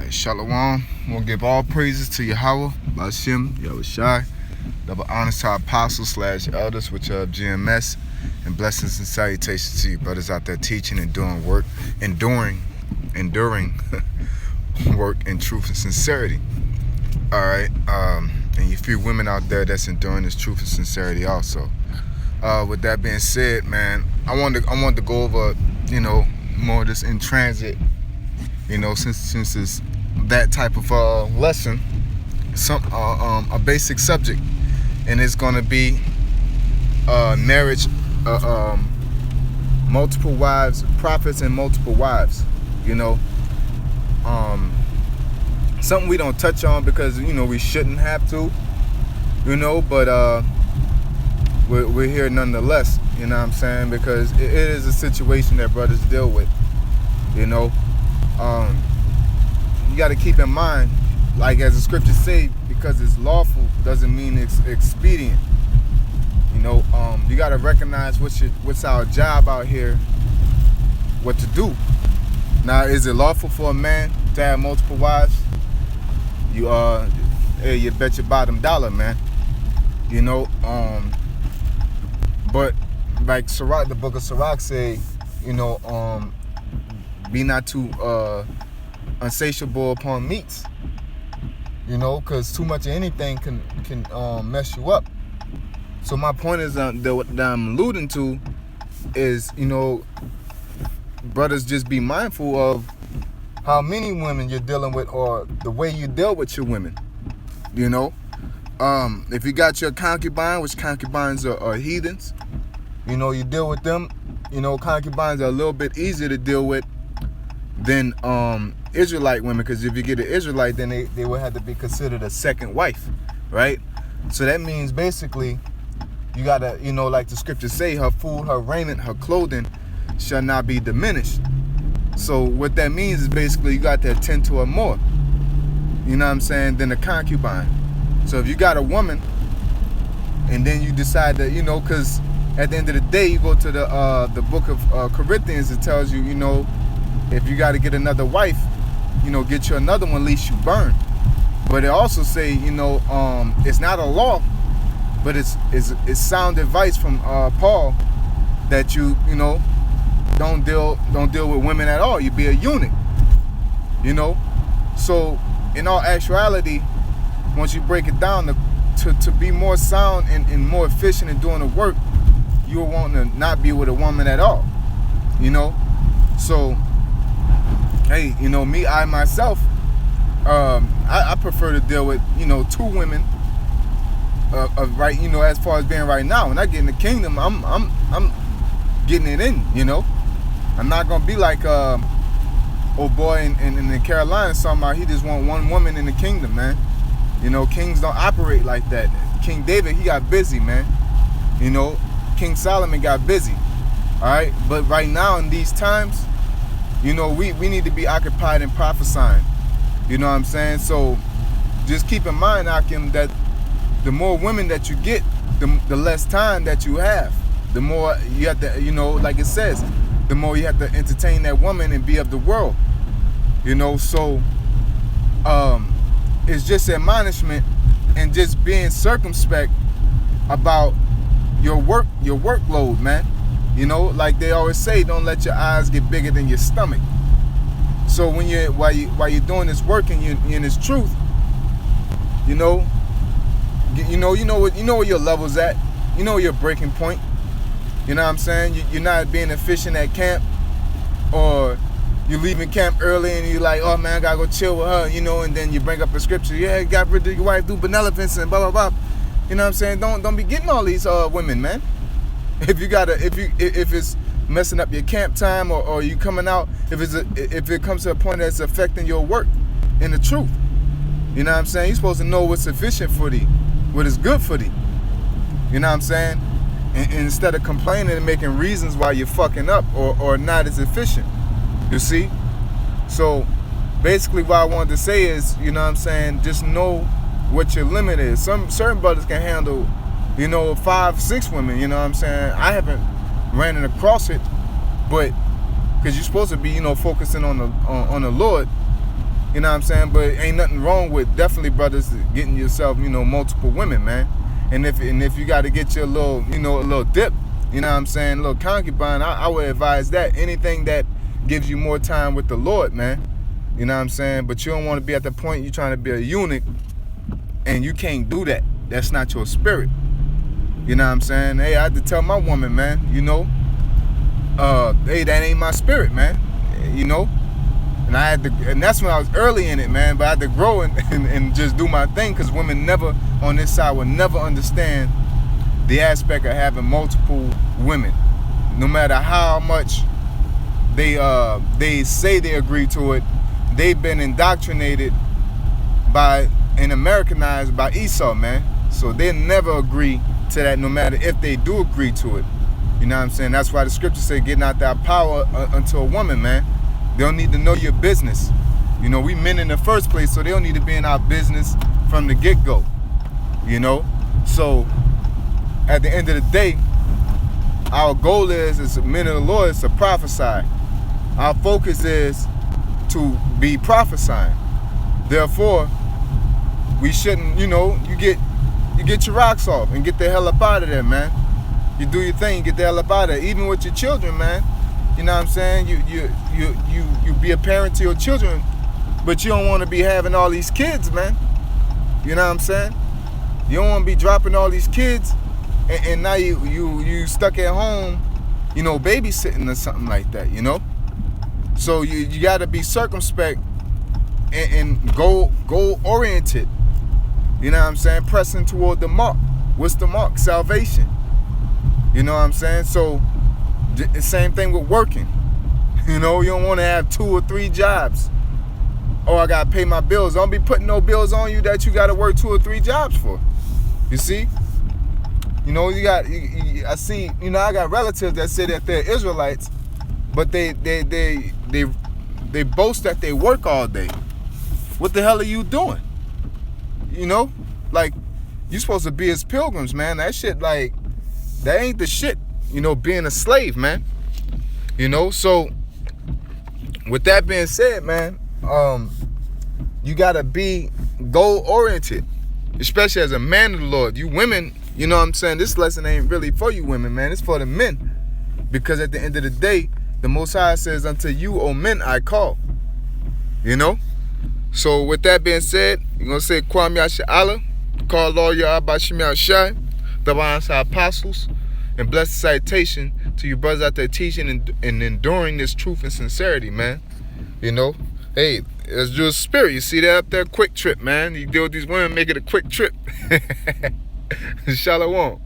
Shalom. We'll give all praises to Yahweh, Bashim, Yahushai. Double honors to our apostles / elders, which are GMS, and blessings and salutations to you brothers out there teaching and doing work, enduring work in truth and sincerity. All right, and you few women out there that's enduring this truth and sincerity also. With that being said, man, I want to go over, more of this in transit. Since it's that type of lesson, a basic subject, and it's gonna be marriage, multiple wives, prophets and multiple wives. Something we don't touch on because we shouldn't have to, but we're here nonetheless. You know what I'm saying? Because it is a situation that brothers deal with. You got to keep in mind, like as the scriptures say, because it's lawful doesn't mean it's expedient. You got to recognize what's our job out here, what to do. Now, is it lawful for a man to have multiple wives? You bet your bottom dollar, man. But like Sirach, the book of Sirach say, be not too unsatiable upon meats, because too much of anything can mess you up. So my point is that I'm alluding to is, brothers, just be mindful of how many women you're dealing with, or the way you deal with your women. If you got your concubine, which concubines are heathens, you deal with them. Concubines are a little bit easier to deal with than Israelite women, because if you get an Israelite, then they would have to be considered a second wife, right? So that means basically you gotta, like the scriptures say, her food, her raiment, her clothing shall not be diminished. So what that means is basically you got to attend to her more, than a concubine. So if you got a woman and then you decide that, because at the end of the day, you go to the book of Corinthians, it tells you, if you got to get another wife, get you another one, least you burn. But it also say, it's not a law, but it's sound advice from Paul that you don't deal with women at all. You be a eunuch, So in all actuality, once you break it down, to be more sound and more efficient in doing the work, you will want to not be with a woman at all, So, hey, me, I myself, I prefer to deal with, two women, right, as far as being right now. When I get in the kingdom, I'm getting it in, I'm not gonna be like old boy in the Carolinas somehow. He just want one woman in the kingdom, man. Kings don't operate like that. King David, he got busy, man. King Solomon got busy. All right, but right now in these times, we need to be occupied in prophesying. You know what I'm saying? So just keep in mind, Akim, that the more women that you get, the less time that you have. The more you have to, like it says, the more you have to entertain that woman and be of the world. So it's just admonishment and just being circumspect about your workload, man. Like they always say, don't let your eyes get bigger than your stomach. So when while you're doing this work and you're in this truth, you know where your level's at. Your breaking point. You know what I'm saying? You're not being efficient at camp, or you're leaving camp early and you're like, oh man, I gotta go chill with her, and then you bring up a scripture, yeah, got rid of your wife, do benevolence and blah blah blah. You know what I'm saying? Don't be getting all these women, man. If it's messing up your camp time, or you coming out, if it comes to a point that's affecting your work in the truth. You know what I'm saying? You're supposed to know what's sufficient for thee, what is good for thee. You know what I'm saying? And instead of complaining and making reasons why you're fucking up or not as efficient. You see? So basically what I wanted to say is, just know what your limit is. Certain brothers can handle, 5, 6 women, you know what I'm saying? I haven't ran across it, but because you're supposed to be, focusing on the Lord, You know what I'm saying? But ain't nothing wrong with definitely brothers getting yourself, multiple women, man. And if you got to get your little, a little dip, you know what I'm saying, a little concubine, I would advise that. Anything that gives you more time with the Lord, man. You know what I'm saying? But you don't want to be at the point you're trying to be a eunuch and you can't do that. That's not your spirit. You know what I'm saying? Hey, I had to tell my woman, man, hey, that ain't my spirit, man. And and that's when I was early in it, man. But I had to grow and just do my thing, because women never on this side will never understand the aspect of having multiple women. No matter how much they say they agree to it, they've been indoctrinated and Americanized by Esau, man. So they never agree to that, no matter if they do agree to it. You know what I'm saying? That's why the scripture say, get not thy power unto a woman, man. They don't need to know your business. We men in the first place, so they don't need to be in our business from the get-go. So at the end of the day, our goal is, as men of the Lord, is to prophesy. Our focus is to be prophesying. Therefore, we shouldn't, you get your rocks off and get the hell up out of there, man. You do your thing, get the hell up out of there. Even with your children, man. You know what I'm saying? You be a parent to your children, but you don't want to be having all these kids, man. You know what I'm saying? You don't want to be dropping all these kids, and now you stuck at home, babysitting or something like that, So you got to be circumspect and goal oriented. You know what I'm saying? Pressing toward the mark. What's the mark? Salvation. You know what I'm saying? So the same thing with working. You don't want to have 2 or 3 jobs. Oh, I got to pay my bills. Don't be putting no bills on you that you got to work 2 or 3 jobs for. You see? I see, I got relatives that say that they're Israelites, but they boast that they work all day. What the hell are you doing? Like, you supposed to be as pilgrims, man. That shit, like, that ain't the shit, being a slave, man. So with that being said, man, you gotta be goal oriented, especially as a man of the Lord. You women, you know what I'm saying? This lesson ain't really for you women, man. It's for the men. Because at the end of the day, the Most High says, unto you, O men, I call. So with that being said, you're going to say, Kwam Yasha Allah, call Lord Yahweh Shemi Shai, the Bonds Apostles, and blessed citation to you brothers out there teaching and enduring this truth and sincerity, man. Hey, it's just spirit. You see that up there? Quick trip, man. You deal with these women, make it a quick trip. Shalom.